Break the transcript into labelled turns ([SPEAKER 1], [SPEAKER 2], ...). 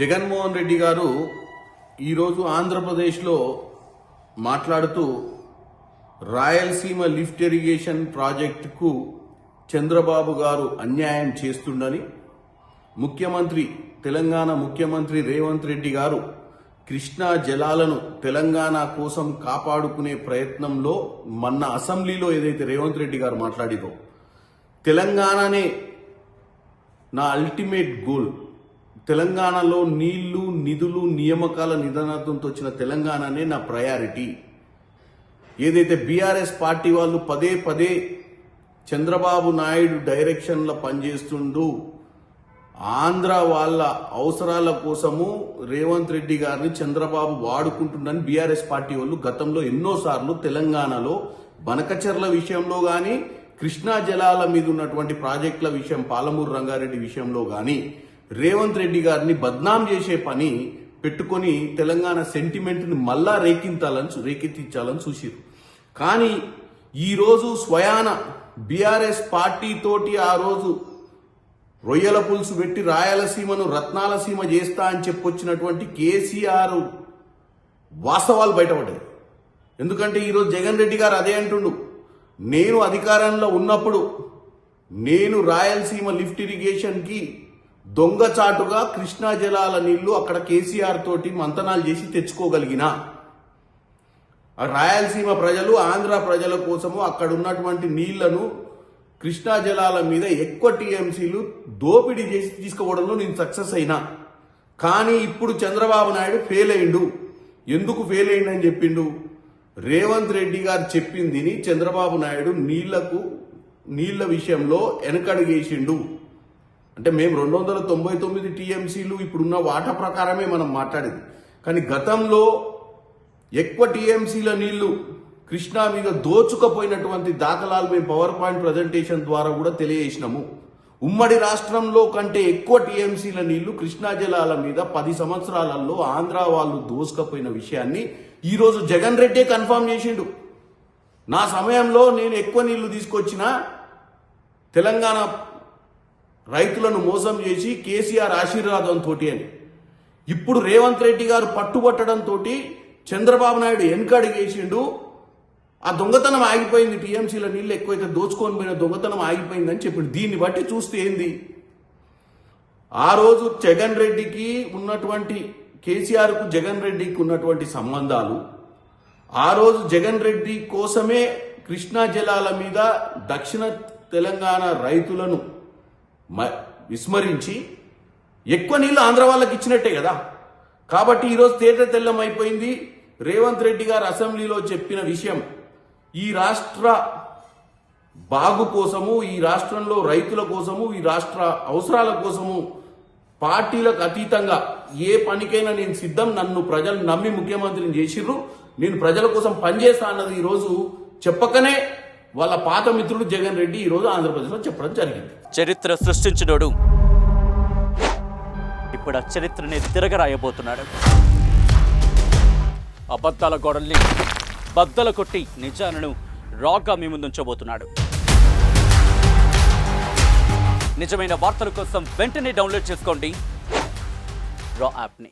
[SPEAKER 1] జగన్మోహన్ రెడ్డి గారు ఈరోజు ఆంధ్రప్రదేశ్లో మాట్లాడుతూ రాయలసీమ లిఫ్ట్ ఇరిగేషన్ ప్రాజెక్టుకు చంద్రబాబు గారు అన్యాయం చేస్తుండని తెలంగాణ ముఖ్యమంత్రి రేవంత్ రెడ్డి గారు కృష్ణా జలాలను తెలంగాణ కోసం కాపాడుకునే ప్రయత్నంలో మొన్న అసెంబ్లీలో ఏదైతే రేవంత్ రెడ్డి గారు మాట్లాడిరో తెలంగాణనే నా అల్టిమేట్ గోల్, తెలంగాణలో నీళ్లు నిధులు నియామకాల నిదానంతో వచ్చిన తెలంగాణనే నా ప్రయారిటీ. ఏదైతే బీఆర్ఎస్ పార్టీ వాళ్ళు పదే పదే చంద్రబాబు నాయుడు డైరెక్షన్లో పనిచేస్తుండు, ఆంధ్ర వాళ్ళ అవసరాల కోసము రేవంత్ రెడ్డి గారిని చంద్రబాబు వాడుకుంటుండని బీఆర్ఎస్ పార్టీ వాళ్ళు గతంలో ఎన్నోసార్లు తెలంగాణలో బనకచెర్ల విషయంలో కానీ కృష్ణా జలాల మీద ఉన్నటువంటి ప్రాజెక్టుల విషయం పాలమూరు రంగారెడ్డి విషయంలో కానీ రేవంత్ రెడ్డి గారిని బద్నాం చేసే పని పెట్టుకొని తెలంగాణ సెంటిమెంట్ని మళ్ళా రేకెత్తించాలని చూసిరు. కానీ ఈరోజు స్వయాన బీఆర్ఎస్ పార్టీ తోటి ఆ రోజు రొయ్యల పులుసు పెట్టి రాయలసీమను రత్నాల సీమ చేస్తా అని చెప్పొచ్చినటువంటి కేసీఆర్ వాస్తవాలు బయటపడ్డాయి. ఎందుకంటే ఈరోజు జగన్ రెడ్డి గారు అదే అంటుండు, నేను అధికారంలో ఉన్నప్పుడు నేను రాయలసీమ లిఫ్ట్ ఇరిగేషన్కి దొంగచాటుగా కృష్ణా జలాల నీళ్లు అక్కడ కేసీఆర్ తోటి మంతనాలు చేసి తెచ్చుకోగలిగిన. రాయలసీమ ప్రజలు ఆంధ్ర ప్రజల కోసము అక్కడ ఉన్నటువంటి నీళ్లను కృష్ణా జలాల మీద ఎక్కువ టీఎంసీలు దోపిడీ చేసి తీసుకోవడంలో నేను సక్సెస్ అయినా. కానీ ఇప్పుడు చంద్రబాబు నాయుడు ఫెయిల్ అయిండు. ఎందుకు ఫెయిల్ అయిండని చెప్పిండు? రేవంత్ రెడ్డి గారు చెప్పిందిని చంద్రబాబు నాయుడు నీళ్ల విషయంలో వెనకడుగేసిండు. అంటే మేము 299 టీఎంసీలు ఇప్పుడున్న వాటా ప్రకారమే మనం మాట్లాడేది. కానీ గతంలో ఎక్కువ టీఎంసీల నీళ్లు కృష్ణా మీద దోచుకపోయినటువంటి దాఖలాలు మేము పవర్ పాయింట్ ప్రజెంటేషన్ ద్వారా కూడా తెలియజేసినాము. ఉమ్మడి రాష్ట్రంలో కంటే ఎక్కువ టీఎంసీల నీళ్లు కృష్ణా జలాల మీద 10 సంవత్సరాలలో ఆంధ్ర వాళ్ళు దోసుకపోయిన విషయాన్ని ఈరోజు జగన్ రెడ్డే కన్ఫర్మ్ చేసిండు. నా సమయంలో నేను ఎక్కువ నీళ్లు తీసుకొచ్చిన తెలంగాణ రైతులను మోసం చేసి కేసీఆర్ ఆశీర్వాదంతో అని. ఇప్పుడు రేవంత్ రెడ్డి గారు పట్టుబట్టడంతో చంద్రబాబు నాయుడు వెనకడిగేసిండు. ఆ దొంగతనం ఆగిపోయింది, టీఎంసీల నీళ్ళు ఎక్కువైతే దోచుకొని పోయిన దొంగతనం ఆగిపోయిందని చెప్పిండు. దీన్ని బట్టి చూస్తే ఏంది, ఆ రోజు జగన్ రెడ్డికి ఉన్నటువంటి కేసీఆర్కు జగన్ రెడ్డికి ఉన్నటువంటి సంబంధాలు, ఆ రోజు జగన్ రెడ్డి కోసమే కృష్ణా జలాల మీద దక్షిణ తెలంగాణ రైతులను విస్మరించి ఎక్కువ నీళ్ళు ఆంధ్ర వాళ్ళకి ఇచ్చినట్టే కదా. కాబట్టి ఈరోజు తేట తెల్లం అయిపోయింది. రేవంత్ రెడ్డి గారు అసెంబ్లీలో చెప్పిన విషయం ఈ రాష్ట్ర బాగు కోసము, ఈ రాష్ట్రంలో రైతుల కోసము, ఈ రాష్ట్ర అవసరాల కోసము పార్టీలకు అతీతంగా ఏ పనికైనా నేను సిద్ధం, నన్ను ప్రజలు నమ్మి ముఖ్యమంత్రిని చేసిర్రు, నేను ప్రజల కోసం పనిచేస్తా అన్నది ఈరోజు చెప్పకనే వాళ్ళ పాత మిత్రుడు జగన్ రెడ్డి ఈరోజు ఆంధ్రప్రదేశ్లో చెప్పడం జరిగింది.
[SPEAKER 2] చరిత్ర సృష్టించినోడు ఇప్పుడు ఆ చరిత్రని తిరగరాయబోతున్నాడు. అబద్ధాల గోడల్ని బద్దల కొట్టి నిజాలను రాగా మీ ముందుంచబోతున్నాడు. నిజమైన వార్తల కోసం వెంటనే డౌన్లోడ్ చేసుకోండి రా యాప్ని.